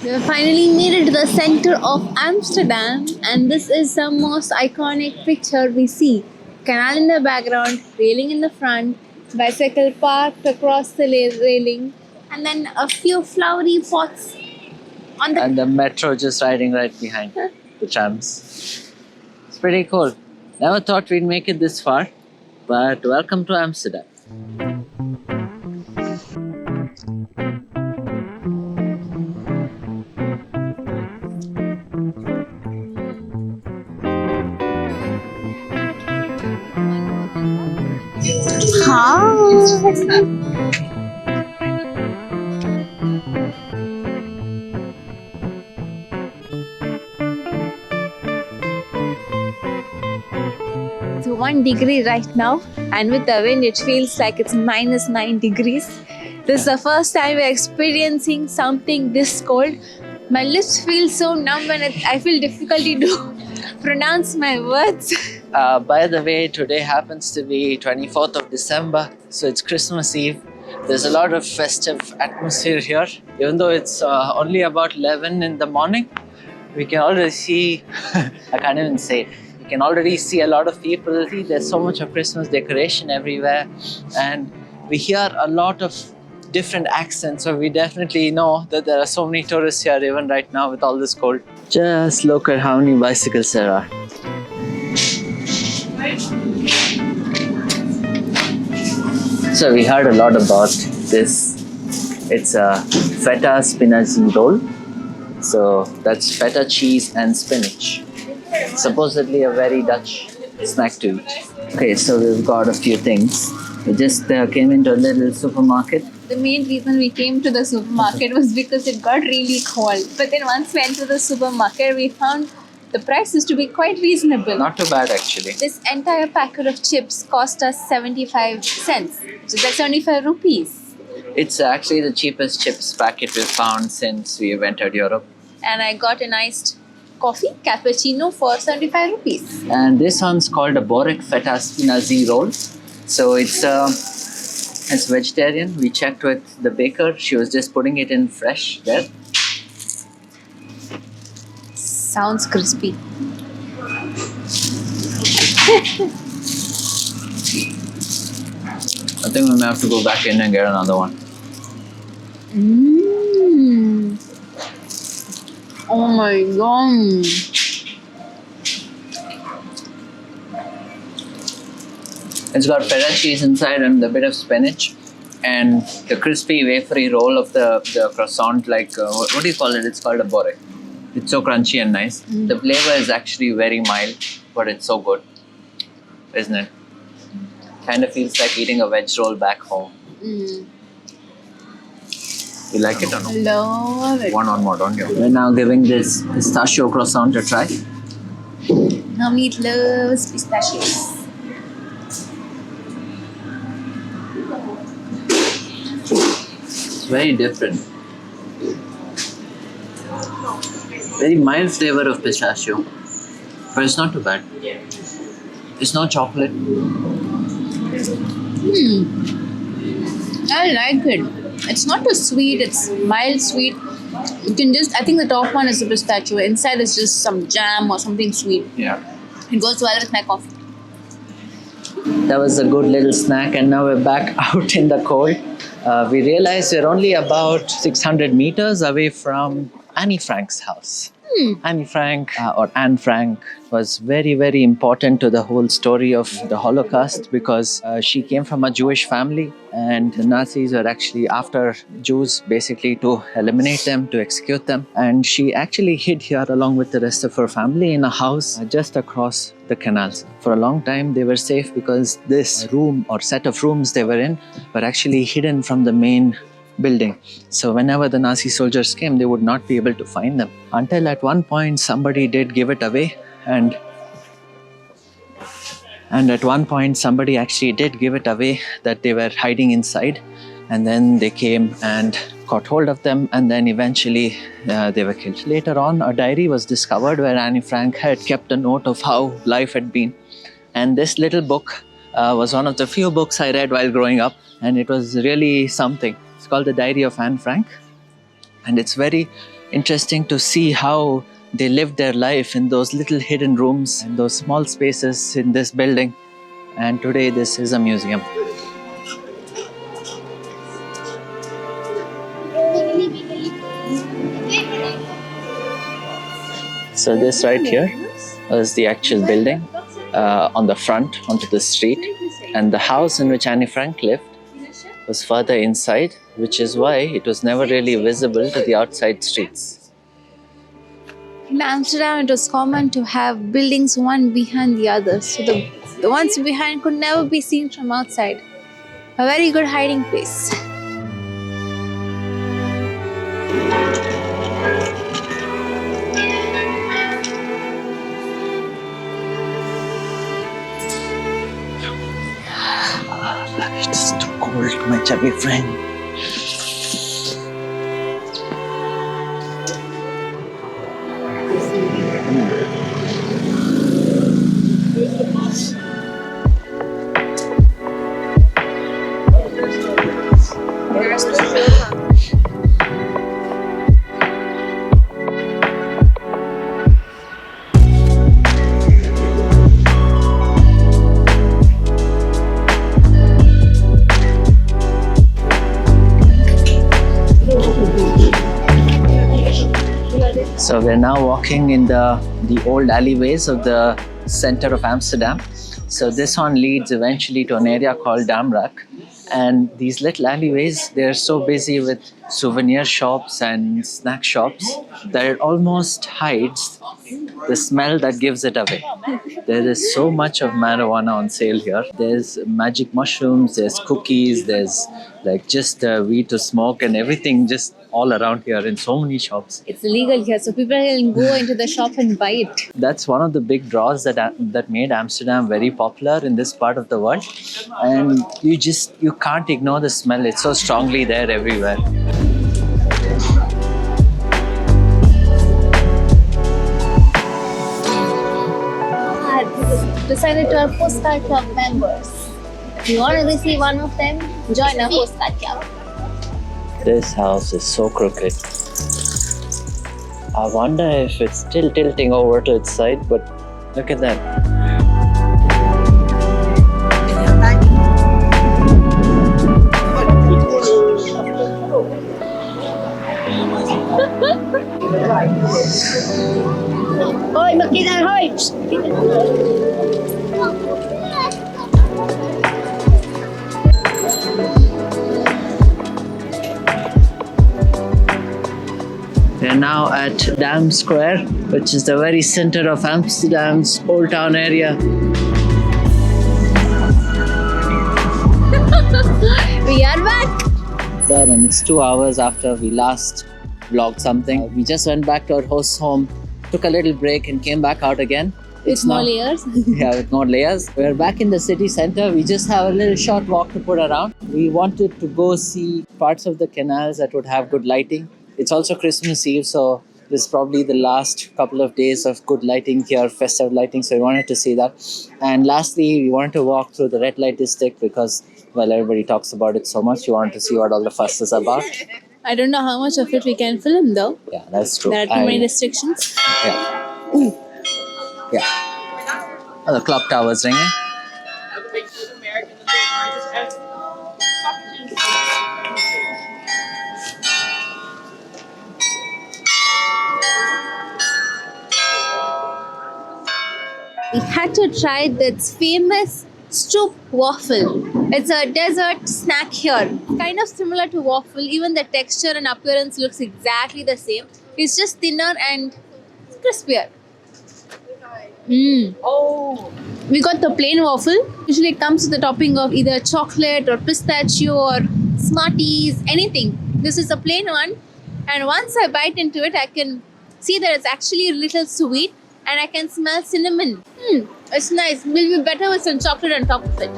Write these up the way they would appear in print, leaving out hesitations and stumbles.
We have finally made it to the center of Amsterdam, and this is the most iconic picture we see. Canal in the background, railing in the front, bicycle parked across the railing, and then a few flowery pots on the. And the metro just riding right behind the trams. It's pretty cool. Never thought we'd make it this far, but welcome to Amsterdam. It's 1 degree right now, and with the wind, it feels like it's -9 degrees. This is the first time we're experiencing something this cold. My lips feel so numb, and I feel difficulty to pronounce my words. By the way, today happens to be 24th of December, so it's Christmas Eve. There's a lot of festive atmosphere here. Even though it's only about 11 in the morning, we can already see, I can't even say it. You can already see a lot of people. There's so much of Christmas decoration everywhere, and we hear a lot of different accents, so we definitely know that there are so many tourists here even right now with all this cold. Just look at how many bicycles there are. So we heard a lot about this. It's a feta spinaci roll. So that's feta cheese and spinach. Supposedly a very Dutch snack to eat. Okay, so we've got a few things. We just came into a little supermarket. The main reason we came to the supermarket was because it got really cold. But then once we went to the supermarket, we found the prices to be quite reasonable. Not too bad actually. This entire packet of chips cost us 75 cents, which is like 75 rupees. It's actually the cheapest chips packet we've found since we've entered Europe. And I got an iced coffee, cappuccino for 75 rupees. And this one's called a Borek Feta Spinaci roll. So it's vegetarian. We checked with the baker. She was just putting it in fresh there. Sounds crispy. I think we may have to go back in and get another one. Oh my god. It's got feta cheese inside and a bit of spinach. And the crispy wafery roll of the croissant, like, what do you call it? It's called a borek. It's so crunchy and nice. The flavor is actually very mild, but it's so good, isn't it? Kind of feels like eating a veg roll back home. You like it or no? Love it. One more, don't you? We're now giving this pistachio croissant a try. Navneet loves pistachios. It's very different. Very mild flavor of pistachio, but it's not too bad. It's not chocolate. I like it. It's not too sweet, it's mild sweet. You can just, I think the top one is the pistachio. Inside is just some jam or something sweet. Yeah. It goes well with my coffee. That was a good little snack, and now we're back out in the cold. We realized we're only about 600 meters away from Annie Frank's house. Annie Frank, or Anne Frank, was very, very important to the whole story of the Holocaust because she came from a Jewish family, and the Nazis were actually after Jews basically to eliminate them, to execute them. And she actually hid here along with the rest of her family in a house just across the canals. For a long time they were safe because this room or set of rooms they were in were actually hidden from the main building. So whenever the Nazi soldiers came, they would not be able to find them. Until at one point somebody did give it away, and at one point somebody actually did give it away that they were hiding inside, and then they came and caught hold of them, and then eventually they were killed. Later on, a diary was discovered where Annie Frank had kept a note of how life had been, and this little book was one of the few books I read while growing up, and it was really something. It's called The Diary of Anne Frank, and it's very interesting to see how they lived their life in those little hidden rooms and those small spaces in this building. And today this is a museum. So this right here was the actual building on the front onto the street, and the house in which Anne Frank lived was further inside, which is why it was never really visible to the outside streets. In Amsterdam, it was common to have buildings one behind the other, so the ones behind could never be seen from outside. A very good hiding place. It's too cold, my chubby friend. So we're now walking in the old alleyways of the center of Amsterdam. So this one leads eventually to an area called Damrak. And these little alleyways, they're so busy with souvenir shops and snack shops that it almost hides the smell that gives it away. There is so much of marijuana on sale here. There's magic mushrooms, there's cookies, there's like just weed to smoke and everything just all around here in so many shops. It's illegal here, so people can go into the shop and buy it. That's one of the big draws that made Amsterdam very popular in this part of the world. And you can't ignore the smell. It's so strongly there everywhere. Decided to our postcard club members. If you want to receive one of them, join our postcard club. This house is so crooked. I wonder if it's still tilting over to its side, but look at that. Hoi, mag je naar huis? We're now at Dam Square, which is the very center of Amsterdam's Old Town area. We are back. There, and it's 2 hours after we last vlogged something. We just went back to our host's home, took a little break, and came back out again. With more layers. Yeah, with more layers. We're back in the city center. We just have a little short walk to put around. We wanted to go see parts of the canals that would have good lighting. It's also Christmas Eve, so this is probably the last couple of days of good lighting here, festive lighting, so we wanted to see that. And lastly, we wanted to walk through the red light district because, well, everybody talks about it so much. We wanted to see what all the fuss is about. I don't know how much of it we can film though. Yeah, that's true. There are too many restrictions. Yeah. Ooh. Yeah. Oh, the clock tower's ringing. We had to try this famous Stroop waffle. It's a dessert snack here. Kind of similar to waffle. Even the texture and appearance looks exactly the same. It's just thinner and crispier. Oh. We got the plain waffle. Usually it comes with the topping of either chocolate or pistachio or Smarties, anything. This is a plain one. And once I bite into it, I can see that it's actually a little sweet. And I can smell cinnamon. It's nice. Will be better with some chocolate on top of it.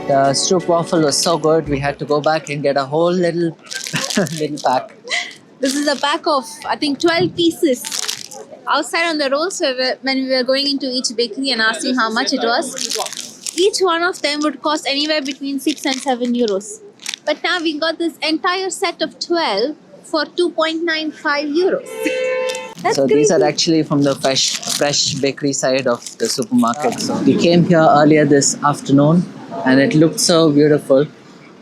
The Stroop waffle was so good, we had to go back and get a whole little pack. This is a pack of, I think, 12 pieces. Outside on the road, so when we were going into each bakery and asking how much it was, each one of them would cost anywhere between 6 and 7 euros. But now we got this entire set of 12 for 2.95 euros. That's So crazy. these are actually from the fresh bakery side of the supermarket. So we came here earlier this afternoon and it looked so beautiful.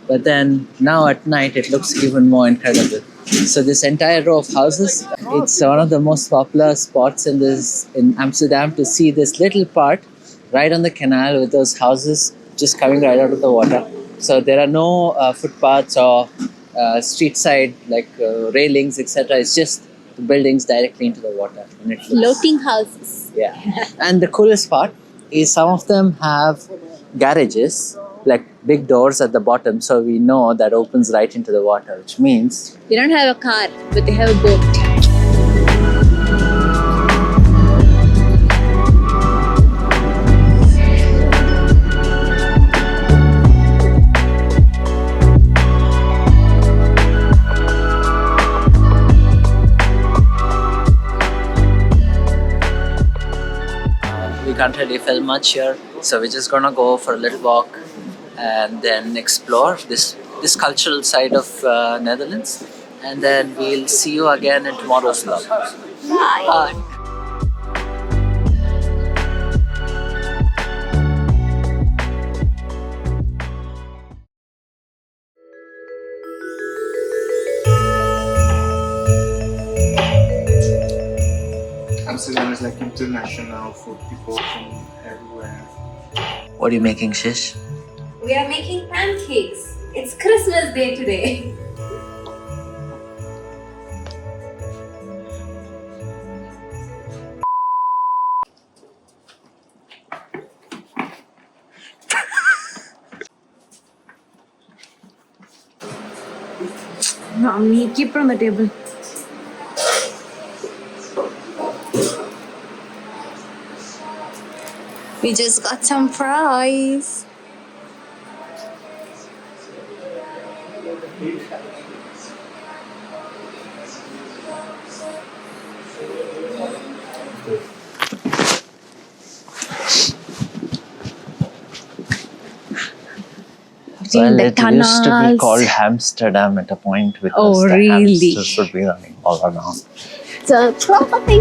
But then now at night it looks even more incredible. So this entire row of houses, it's one of the most popular spots in Amsterdam to see this little part right on the canal with those houses just coming right out of the water. So there are no footpaths or street side railings, etc. It's just the buildings directly into the water. And it looks, Floating houses. yeah. And the coolest part is some of them have garages, like big doors at the bottom, so we know that opens right into the water, which means They don't have a car, but they have a boat. we can't really film much here, so we're just gonna go for a little walk and then explore this cultural side of Netherlands, and then we'll see you again in tomorrow's vlog. Bye. Amsterdam is like international for people from everywhere. What are you making, Shish? We are making pancakes. It's Christmas Day today. Mommy, keep it on the table. We just got some fries. Well, it used to be called Amsterdam at a point because the hamsters would be running all around. So, probably.